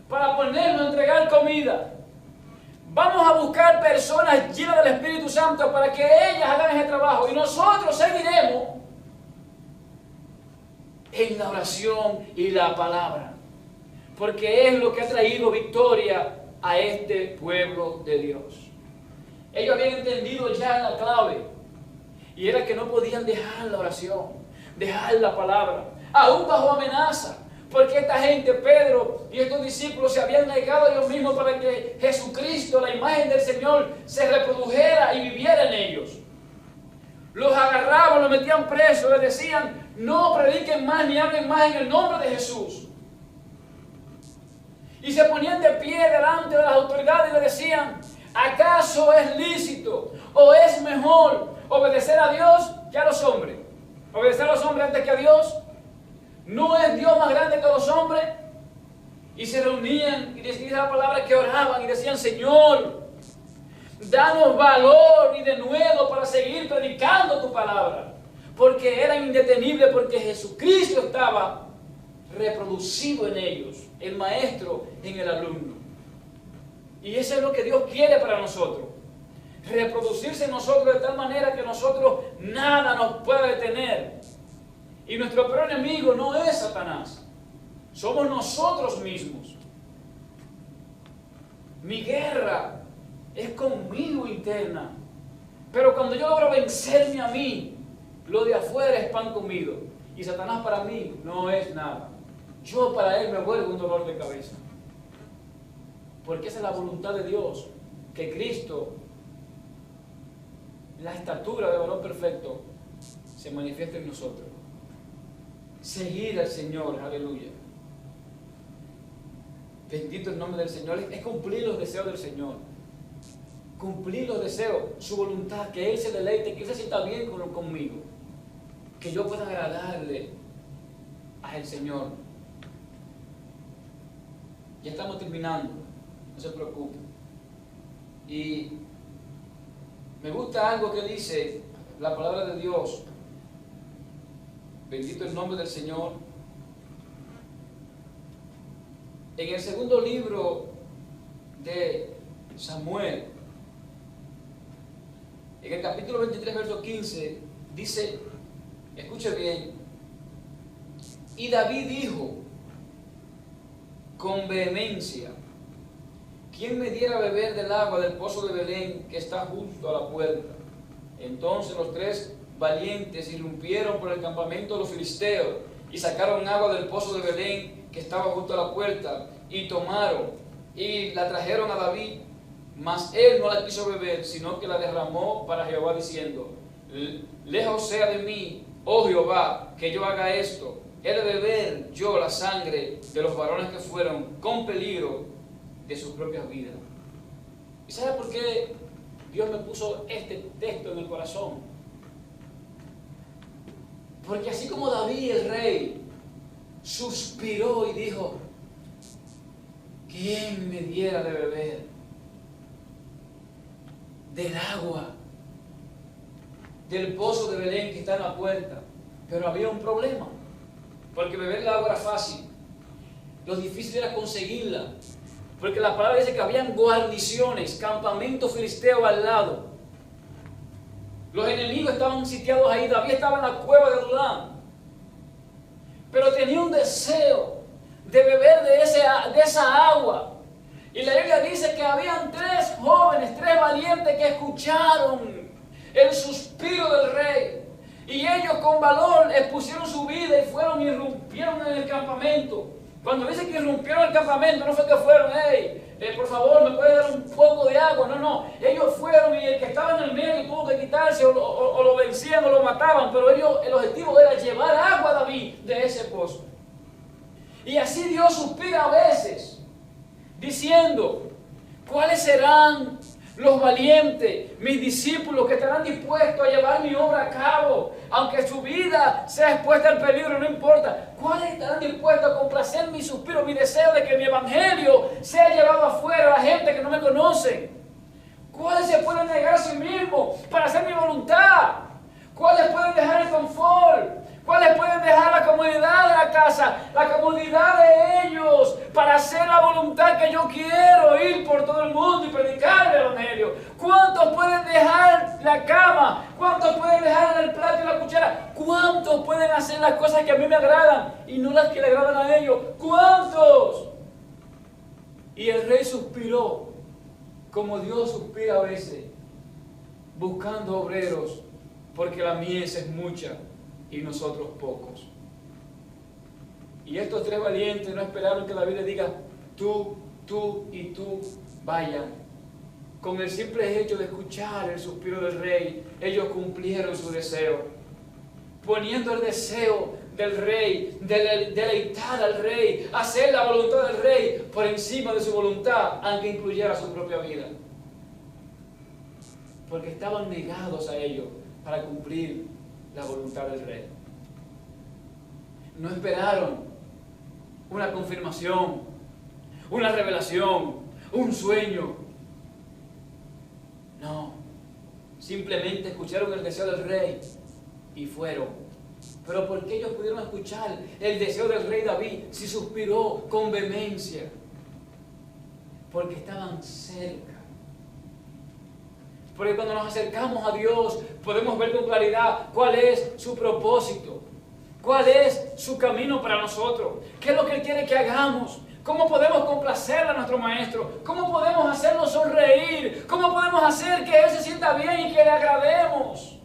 para ponernos a entregar comida. Vamos a buscar personas llenas del Espíritu Santo para que ellas hagan ese trabajo, y nosotros seguiremos en la oración y la palabra, porque es lo que ha traído victoria a este pueblo de Dios. Ellos habían entendido ya la clave, y era que no podían dejar la oración, dejar la palabra, aún bajo amenaza, porque esta gente, Pedro y estos discípulos, se habían negado a ellos mismos para que Jesucristo, la imagen del Señor, se reprodujera y viviera en ellos. Los agarraban, los metían presos, les decían: no prediquen más ni hablen más en el nombre de Jesús. Y se ponían de pie delante de las autoridades y le decían: ¿acaso es lícito o es mejor obedecer a Dios que a los hombres? ¿Obedecer a los hombres antes que a Dios? ¿No es Dios más grande que los hombres? Y se reunían y decían la palabra, que oraban y decían: Señor, danos valor y denuedo para seguir predicando tu palabra. Porque eran indetenibles, porque Jesucristo estaba reproducido en ellos, el maestro en el alumno. Y eso es lo que Dios quiere para nosotros. Reproducirse en nosotros de tal manera que nosotros nada nos pueda detener. Y nuestro peor enemigo no es Satanás, somos nosotros mismos. Mi guerra es conmigo interna, pero cuando yo logro vencerme a mí, lo de afuera es pan comido, y Satanás para mí no es nada. Yo para él me vuelvo un dolor de cabeza, porque esa es la voluntad de Dios, que Cristo, la estatura de varón perfecto, se manifieste en nosotros. Seguir al Señor, aleluya. Bendito el nombre del Señor. Es cumplir los deseos del Señor. Cumplir los deseos, su voluntad, que Él se deleite, que Él se sienta bien conmigo, que yo pueda agradarle al Señor. Ya estamos terminando, no se preocupe. Y me gusta algo que dice la palabra de Dios. Bendito el nombre del Señor. En el segundo libro de Samuel, en el capítulo 23, verso 15, dice, escuche bien: y David dijo con vehemencia: ¿quién me diera a beber del agua del pozo de Belén que está justo a la puerta? Entonces los tres valientes irrumpieron por el campamento de los filisteos y sacaron agua del pozo de Belén que estaba junto a la puerta, y tomaron y la trajeron a David, mas él no la quiso beber, sino que la derramó para Jehová, diciendo: lejos sea de mí, oh Jehová, que yo haga esto. He de beber yo la sangre de los varones que fueron con peligro de sus propias vidas. ¿Y sabe por qué Dios me puso este texto en el corazón? Porque así como David, el rey, suspiró y dijo: ¿quién me diera de beber del agua del pozo de Belén que está en la puerta? Pero había un problema, porque beber el agua era fácil, lo difícil era conseguirla, porque la palabra dice que habían guarniciones, campamentos filisteos al lado. Los enemigos estaban sitiados ahí. David estaba en la cueva de Adullam, pero tenía un deseo de beber de esa agua. Y la Biblia dice que habían tres jóvenes, tres valientes, que escucharon el suspiro del rey. Y ellos con valor expusieron su vida y fueron y irrumpieron en el campamento. Cuando dice que irrumpieron el campamento, no fue que fueron, por favor, ¿me puede dar un poco de agua? No. Ellos fueron y el que estaba en el medio tuvo que quitarse o lo vencían o lo mataban. Pero el objetivo era llevar agua a David de ese pozo. Y así Dios suspira a veces, diciendo, ¿cuáles serán los valientes, mis discípulos, que estarán dispuestos a llevar mi obra a cabo? Aunque su vida sea expuesta al peligro, no importa. ¿Cuáles estarán dispuestos a complacer mi suspiro, mi deseo de que mi evangelio sea llevado afuera a la gente que no me conoce? ¿Cuáles se pueden negar a sí mismos para hacer mi voluntad? ¿Cuáles pueden dejar el confort? ¿Cuáles pueden dejar la comodidad de la casa, la comodidad de ellos, para hacer la voluntad que yo quiero, ir por todo el mundo y predicar el evangelio? ¿Cuántos pueden dejar la cama? ¿Cuántos pueden dejar el plato y la cuchara? ¿Cuántos pueden hacer las cosas que a mí me agradan y no las que le agradan a ellos? ¿Cuántos? Y el rey suspiró, como Dios suspira a veces, buscando obreros, porque la mies es mucha y nosotros pocos. Y estos tres valientes no esperaron que David les diga, tú y tú vayan. Con el simple hecho de escuchar el suspiro del rey, ellos cumplieron su deseo, poniendo el deseo del rey, deleitar al rey, hacer la voluntad del rey por encima de su voluntad, aunque incluyera su propia vida. Porque estaban negados a ello para cumplir la voluntad del rey. No esperaron una confirmación, una revelación, un sueño. No, simplemente escucharon el deseo del rey y fueron. Pero ¿por qué ellos pudieron escuchar el deseo del rey David si suspiró con vehemencia? Porque estaban cerca. Porque cuando nos acercamos a Dios podemos ver con claridad cuál es su propósito, cuál es su camino para nosotros, qué es lo que Él quiere que hagamos, cómo podemos complacer a nuestro Maestro, cómo podemos hacerlo sonreír, cómo podemos hacer que Él se sienta bien y que le agrademos.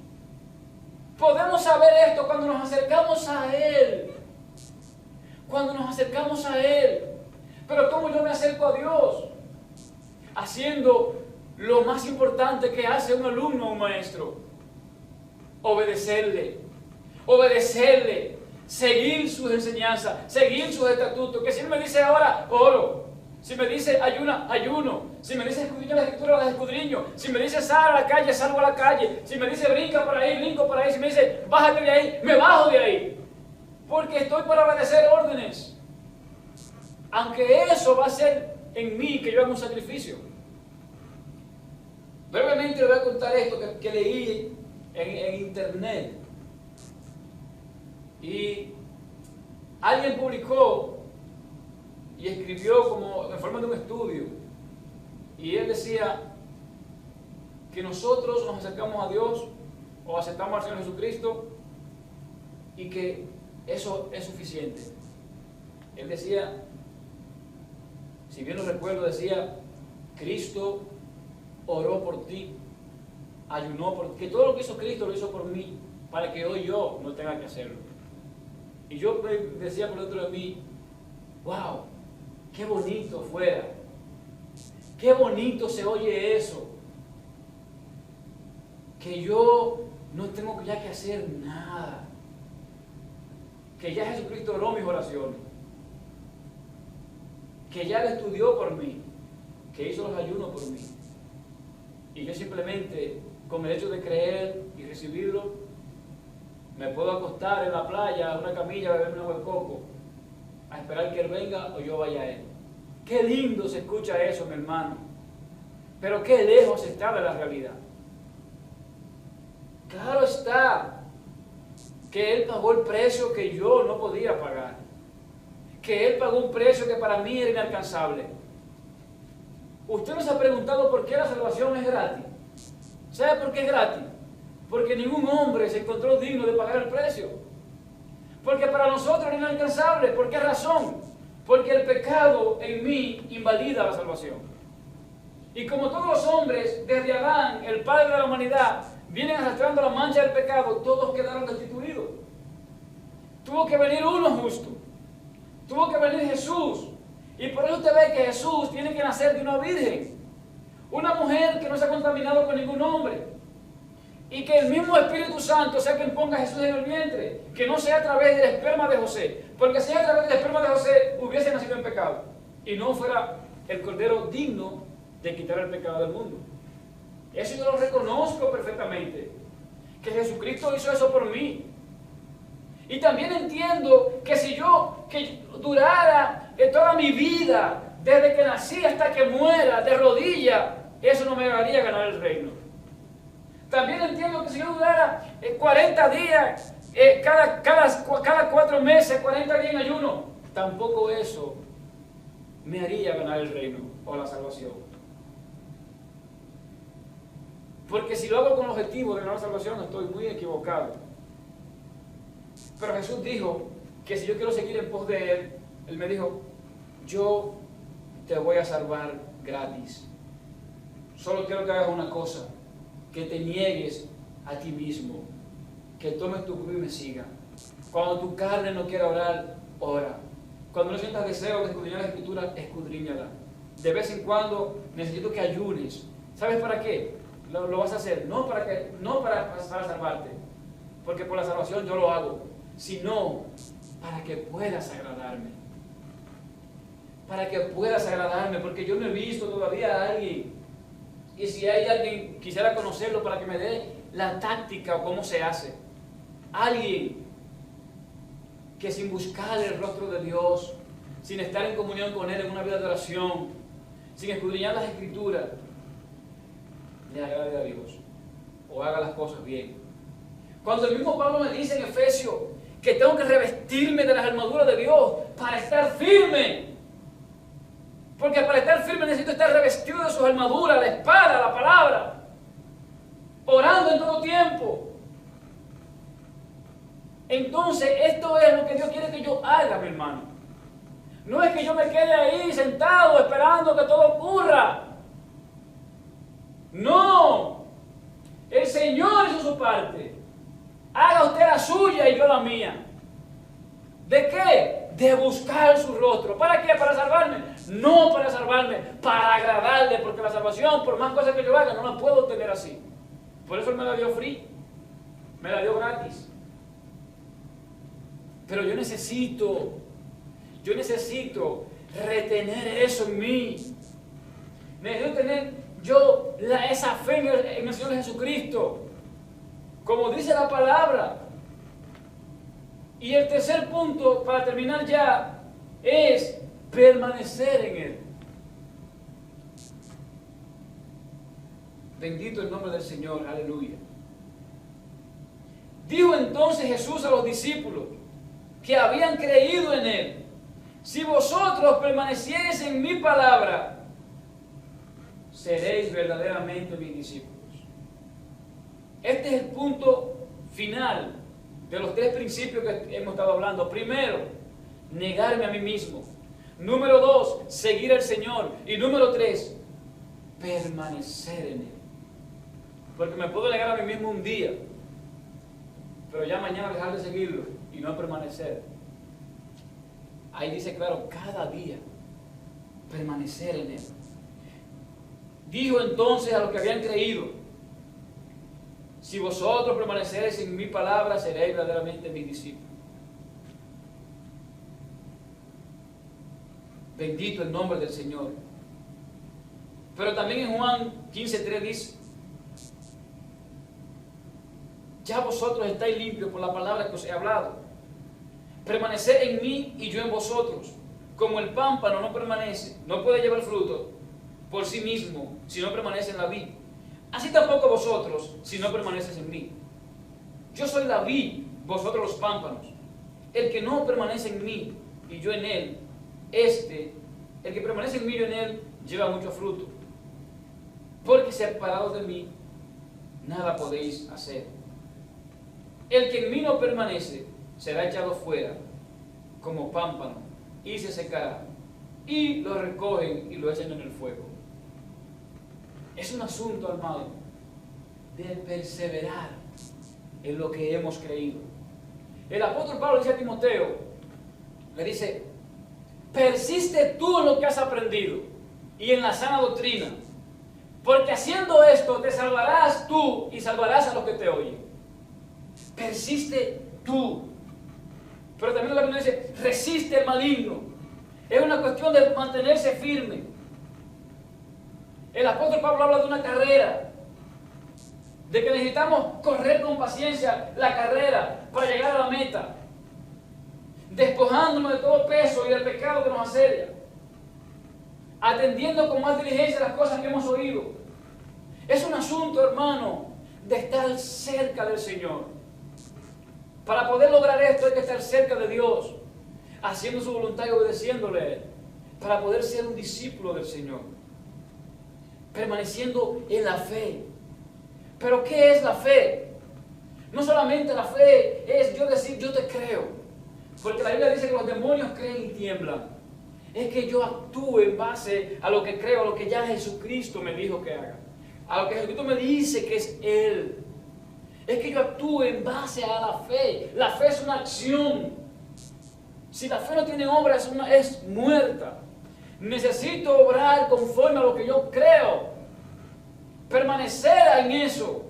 Podemos saber esto cuando nos acercamos a Él, cuando nos acercamos a Él. Pero ¿cómo yo me acerco a Dios? Haciendo lo más importante que hace un alumno a un maestro: obedecerle, seguir sus enseñanzas, seguir sus estatutos. Que si Él me dice ahora, oro. Si me dice ayuna, ayuno. Si me dice escudriña la escritura, las escudriño. Si me dice sal a la calle, salgo a la calle. Si me dice brinca por ahí, brinco por ahí. Si me dice bájate de ahí, me bajo de ahí. Porque estoy para obedecer órdenes. Aunque eso va a ser en mí que yo haga un sacrificio. Brevemente les voy a contar esto que leí en internet. Y alguien publicó y escribió como en forma de un estudio. Y él decía que nosotros nos acercamos a Dios o aceptamos al Señor Jesucristo y que eso es suficiente. Él decía, si bien lo recuerdo, decía, Cristo oró por ti, ayunó por ti, que todo lo que hizo Cristo lo hizo por mí, para que hoy yo no tenga que hacerlo. Y yo decía por dentro de mí, wow, qué bonito fuera, qué bonito se oye eso, que yo no tengo ya que hacer nada, que ya Jesucristo oró mis oraciones, que ya Él estudió por mí, que hizo los ayunos por mí. Y yo simplemente, con el hecho de creer y recibirlo, me puedo acostar en la playa, en una camilla, beberme agua de coco, a esperar que Él venga o yo vaya a Él. Qué lindo se escucha eso, mi hermano. Pero qué lejos está de la realidad. Claro está que Él pagó el precio que yo no podía pagar. Que Él pagó un precio que para mí era inalcanzable. ¿Usted no se ha preguntado por qué la salvación es gratis? ¿Sabe por qué es gratis? Porque ningún hombre se encontró digno de pagar el precio. Porque para nosotros era inalcanzable. ¿Por qué razón? Porque el pecado en mí invalida la salvación. Y como todos los hombres, desde Adán, el padre de la humanidad, vienen arrastrando la mancha del pecado, todos quedaron destituidos. Tuvo que venir uno justo. Tuvo que venir Jesús. Y por eso usted ve que Jesús tiene que nacer de una virgen. Una mujer que no se ha contaminado con ningún hombre. Y que el mismo Espíritu Santo sea quien ponga a Jesús en el vientre. Que no sea a través del esperma de José. Porque si a través del esperma de José hubiese nacido en pecado. Y no fuera el Cordero digno de quitar el pecado del mundo. Eso yo lo reconozco perfectamente. Que Jesucristo hizo eso por mí. Y también entiendo que si yo durara toda mi vida, desde que nací hasta que muera, de rodillas, eso no me haría ganar el reino. También entiendo que si yo durara 40 días, cada 4 meses, 40 días en ayuno, tampoco eso me haría ganar el reino o la salvación. Porque si lo hago con el objetivo de ganar la salvación, estoy muy equivocado. Pero Jesús dijo que si yo quiero seguir en pos de Él, Él me dijo, yo te voy a salvar gratis. Solo quiero que hagas una cosa, que te niegues a ti mismo, que tomes tu cruz y me sigas. Cuando tu carne no quiera orar, ora. Cuando no sientas deseo de escudriñar la Escritura, escudriñala. De vez en cuando necesito que ayunes. ¿Sabes para qué? Lo vas a hacer, no para salvarte, porque por la salvación yo lo hago, sino para que puedas agradarme. Para que puedas agradarme, porque yo no he visto todavía a alguien. Y si hay alguien, quisiera conocerlo para que me dé la táctica o cómo se hace. Alguien que sin buscar el rostro de Dios, sin estar en comunión con Él en una vida de oración, sin escudriñar las Escrituras, le agrade a Dios o haga las cosas bien. Cuando el mismo Pablo me dice en Efesios que tengo que revestirme de las armaduras de Dios para estar firme, porque para estar firme necesito estar revestido de sus armaduras, la espada, la palabra, orando en todo tiempo. Entonces esto es lo que Dios quiere que yo haga, mi hermano. No es que yo me quede ahí sentado esperando que todo ocurra. No, el Señor hizo su parte. Haga usted la suya y yo la mía. ¿De qué? De buscar su rostro. ¿Para qué? ¿Para salvarme? No para salvarme, para agradarle, porque la salvación, por más cosas que yo haga, no la puedo obtener así. Por eso Él me la dio free, me la dio gratis. Pero yo necesito retener eso en mí. Necesito tener esa fe en el Señor Jesucristo, como dice la palabra. Y el tercer punto, para terminar ya, es permanecer en Él. Bendito el nombre del Señor, aleluya. Dijo entonces Jesús a los discípulos que habían creído en Él: si vosotros permaneciereis en mi palabra, seréis verdaderamente mis discípulos. Este es el punto final de los 3 principios que hemos estado hablando. Primero, negarme a mí mismo. Número 2, seguir al Señor. Y número 3, permanecer en Él. Porque me puedo negar a mí mismo un día, pero ya mañana dejar de seguirlo y no permanecer. Ahí dice claro, cada día permanecer en Él. Dijo entonces a los que habían creído: si vosotros permaneceréis en mi palabra, seréis verdaderamente mis discípulos. Bendito el nombre del Señor. Pero también en Juan 15:3 dice: ya vosotros estáis limpios por la palabra que os he hablado. Permaneced en mí y yo en vosotros. Como el pámpano no permanece, no puede llevar fruto por sí mismo si no permanece en la vid, así tampoco vosotros si no permaneces en mí. Yo soy la vid, vosotros los pámpanos. El que no permanece en mí y yo en él, el que permanece en mí y yo en él, lleva mucho fruto. Porque separados de mí, nada podéis hacer. El que en mí no permanece, será echado fuera como pámpano y se secará. Y lo recogen y lo echan en el fuego. Es un asunto, amado, de perseverar en lo que hemos creído. El apóstol Pablo dice a Timoteo, le dice, persiste tú en lo que has aprendido y en la sana doctrina, porque haciendo esto te salvarás tú y salvarás a los que te oyen. Persiste tú. Pero también la Biblia dice, resiste el maligno. Es una cuestión de mantenerse firme. El apóstol Pablo habla de una carrera, de que necesitamos correr con paciencia la carrera para llegar a la meta, despojándonos de todo peso y del pecado que nos asedia, atendiendo con más diligencia las cosas que hemos oído. Es un asunto, hermano, de estar cerca del Señor. Para poder lograr esto hay que estar cerca de Dios, haciendo su voluntad y obedeciéndole a Él, para poder ser un discípulo del Señor, permaneciendo en la fe. ¿Pero qué es la fe? No solamente la fe es yo decir yo te creo, porque la Biblia dice que los demonios creen y tiemblan. Es que yo actúe en base a lo que creo, a lo que ya Jesucristo me dijo que haga, a lo que Jesucristo me dice que es Él. Es que yo actúe en base a la fe. La fe es una acción. Si la fe no tiene obra, es muerta. Necesito obrar conforme a lo que yo creo. Permanecer en eso.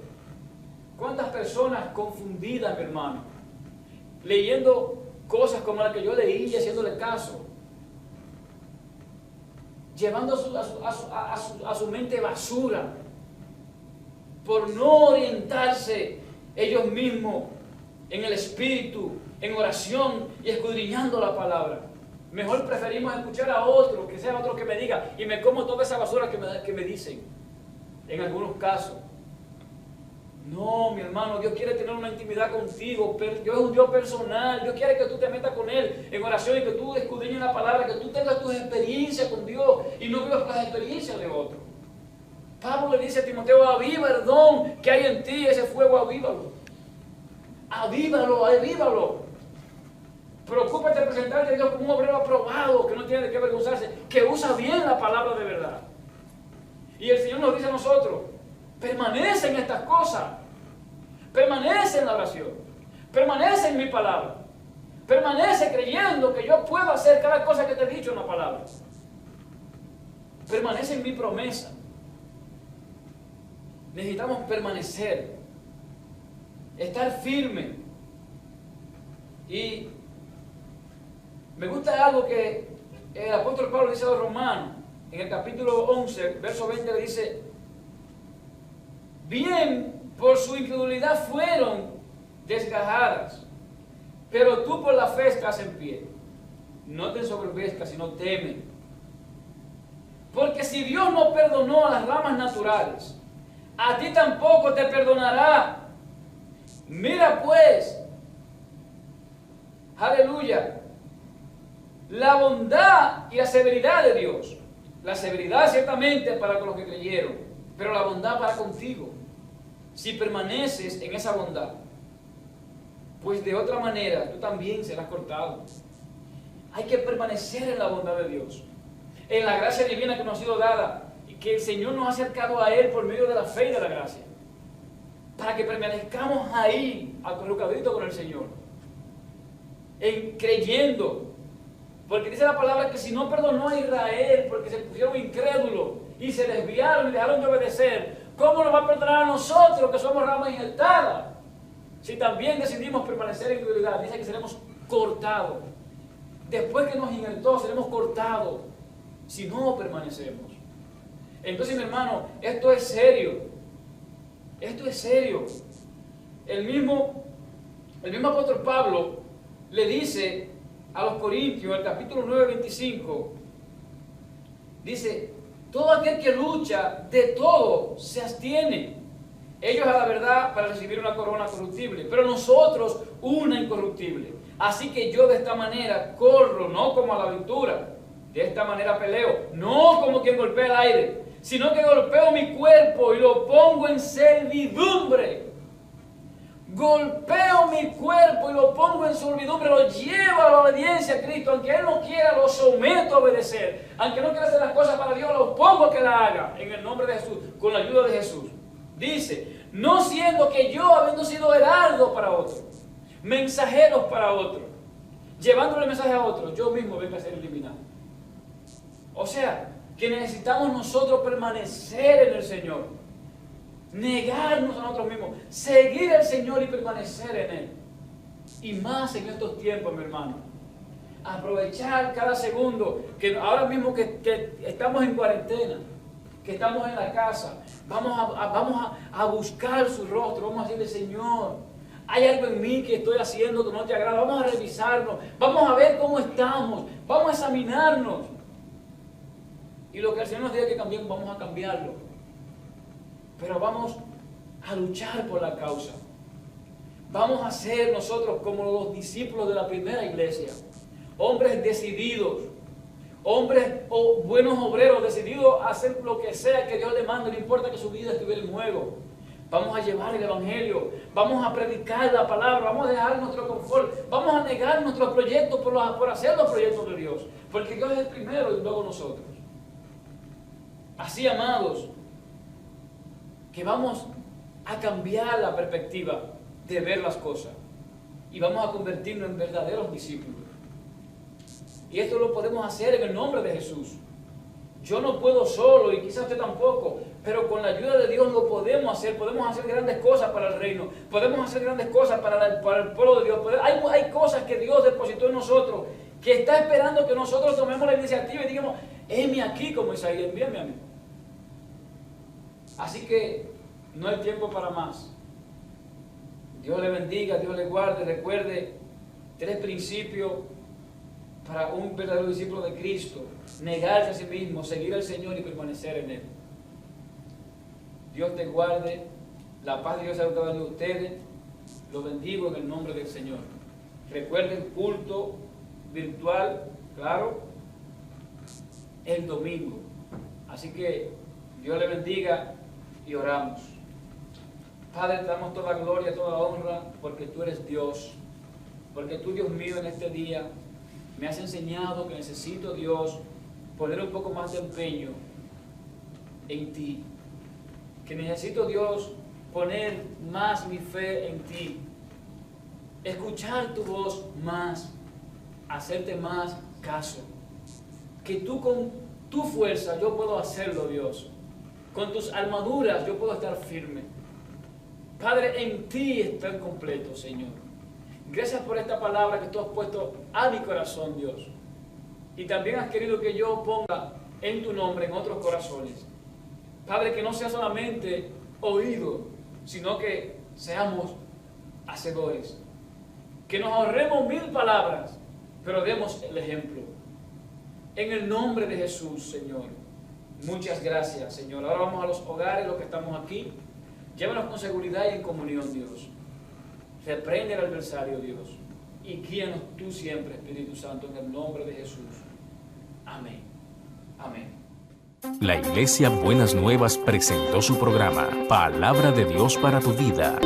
¿Cuántas personas confundidas, mi hermano? Leyendo cosas como las que yo leí y haciéndole caso. Llevando a su mente basura. Por no orientarse ellos mismos en el Espíritu, en oración y escudriñando la palabra. Mejor preferimos escuchar a otro, que sea otro que me diga, y me como toda esa basura que me dicen, en algunos casos. No, mi hermano, Dios quiere tener una intimidad contigo, pero Dios es un Dios personal. Dios quiere que tú te metas con Él en oración y que tú escudriñes la palabra, que tú tengas tus experiencias con Dios y no vivas las experiencias de otros. Pablo le dice a Timoteo, aviva el don que hay en ti, ese fuego avívalo. Avívalo, avívalo. Preocúpate de presentarte a Dios como un obrero aprobado, que no tiene de qué avergonzarse, que usa bien la palabra de verdad. Y el Señor nos dice a nosotros, permanece en estas cosas, permanece en la oración, permanece en mi palabra, permanece creyendo que yo puedo hacer cada cosa que te he dicho en la palabra. Permanece en mi promesa. Necesitamos permanecer, estar firme. Y me gusta algo que el apóstol Pablo dice a los romanos, en el capítulo 11, verso 20, le dice, bien, por su incredulidad fueron desgajadas, pero tú por la fe estás en pie. No te ensoberbezcas, sino teme. Porque si Dios no perdonó a las ramas naturales, a ti tampoco te perdonará. Mira pues, aleluya, la bondad y la severidad de Dios. La severidad ciertamente para con los que creyeron, pero la bondad para contigo. Si permaneces en esa bondad, pues de otra manera tú también serás cortado. Hay que permanecer en la bondad de Dios, en la gracia divina que nos ha sido dada, y que el Señor nos ha acercado a Él por medio de la fe y de la gracia, para que permanezcamos ahí, acurrucaditos con el Señor, creyendo. Porque dice la palabra que si no perdonó a Israel porque se pusieron incrédulos y se desviaron y dejaron de obedecer, ¿cómo nos va a perdonar a nosotros que somos ramas injertadas? Si también decidimos permanecer en incredulidad, dice que seremos cortados. Después que nos injertó, seremos cortados si no permanecemos. Entonces, mi hermano, esto es serio. Esto es serio. El mismo apóstol Pablo le dice a los Corintios, el capítulo 9, 25, dice, todo aquel que lucha de todo se abstiene. Ellos a la verdad para recibir una corona corruptible, pero nosotros una incorruptible. Así que yo de esta manera corro, no como a la aventura, de esta manera peleo, no como quien golpea el aire, sino que golpeo mi cuerpo y lo pongo en servidumbre. Golpeo mi cuerpo y lo pongo en servidumbre, lo llevo a la obediencia a Cristo. Aunque Él no quiera, lo someto a obedecer. Aunque no quiera hacer las cosas para Dios, lo pongo a que la haga en el nombre de Jesús, con la ayuda de Jesús. Dice, No siendo que yo, habiendo sido heraldo para otro, mensajeros para otro, llevándole el mensaje a otro, yo mismo vengo a ser eliminado. O sea, que necesitamos nosotros permanecer en el Señor, negarnos a nosotros mismos, seguir al Señor y permanecer en Él. Y más en estos tiempos, mi hermano. Aprovechar cada segundo, que ahora mismo que estamos en cuarentena, que estamos en la casa, vamos a buscar su rostro, vamos a decirle, Señor, hay algo en mí que estoy haciendo que no te agrada, vamos a revisarnos, vamos a ver cómo estamos, vamos a examinarnos. Y lo que el Señor nos diga que cambiemos, vamos a cambiarlo. Pero vamos a luchar por la causa. Vamos a ser nosotros como los discípulos de la primera iglesia. Hombres decididos. Hombres o buenos obreros decididos a hacer lo que sea que Dios le mande. No importa que su vida estuviera en juego. Vamos a llevar el evangelio. Vamos a predicar la palabra. Vamos a dejar nuestro confort. Vamos a negar nuestros proyectos por hacer los proyectos de Dios. Porque Dios es el primero y luego nosotros. Así, amados, que vamos a cambiar la perspectiva de ver las cosas y vamos a convertirnos en verdaderos discípulos. Y esto lo podemos hacer en el nombre de Jesús. Yo no puedo solo y quizás usted tampoco, pero con la ayuda de Dios lo podemos hacer grandes cosas para el reino, podemos hacer grandes cosas para el pueblo de Dios. Hay cosas que Dios depositó en nosotros, que está esperando que nosotros tomemos la iniciativa y digamos, heme aquí, como Isaías, envíame a mí. Así que no hay tiempo para más. Dios le bendiga, Dios le guarde. Recuerde 3 principios para un verdadero discípulo de Cristo: negarse a sí mismo, seguir al Señor y permanecer en Él. Dios te guarde, la paz de Dios sea con cada uno de ustedes. Los bendigo en el nombre del Señor. Recuerden, culto virtual, claro, el domingo. Así que Dios le bendiga y oramos. Padre, te damos toda gloria, toda honra, porque tú eres Dios. Porque tú, Dios mío, en este día me has enseñado que necesito, Dios, poner un poco más de empeño en ti. Que necesito, Dios, poner más mi fe en ti. Escuchar tu voz más, hacerte más caso. Que tú con tu fuerza yo puedo hacerlo, Dios. Con tus armaduras yo puedo estar firme. Padre, en ti estoy completo, Señor. Gracias por esta palabra que tú has puesto a mi corazón, Dios. Y también has querido que yo ponga en tu nombre en otros corazones. Padre, que no sea solamente oído, sino que seamos hacedores. Que nos ahorremos 1000 palabras, pero demos el ejemplo. En el nombre de Jesús, Señor. Muchas gracias, Señor. Ahora vamos a los hogares, los que estamos aquí. Llévanos con seguridad y en comunión, Dios. Reprende al adversario, Dios. Y guíanos tú siempre, Espíritu Santo, en el nombre de Jesús. Amén. Amén. La Iglesia Buenas Nuevas presentó su programa Palabra de Dios para tu vida.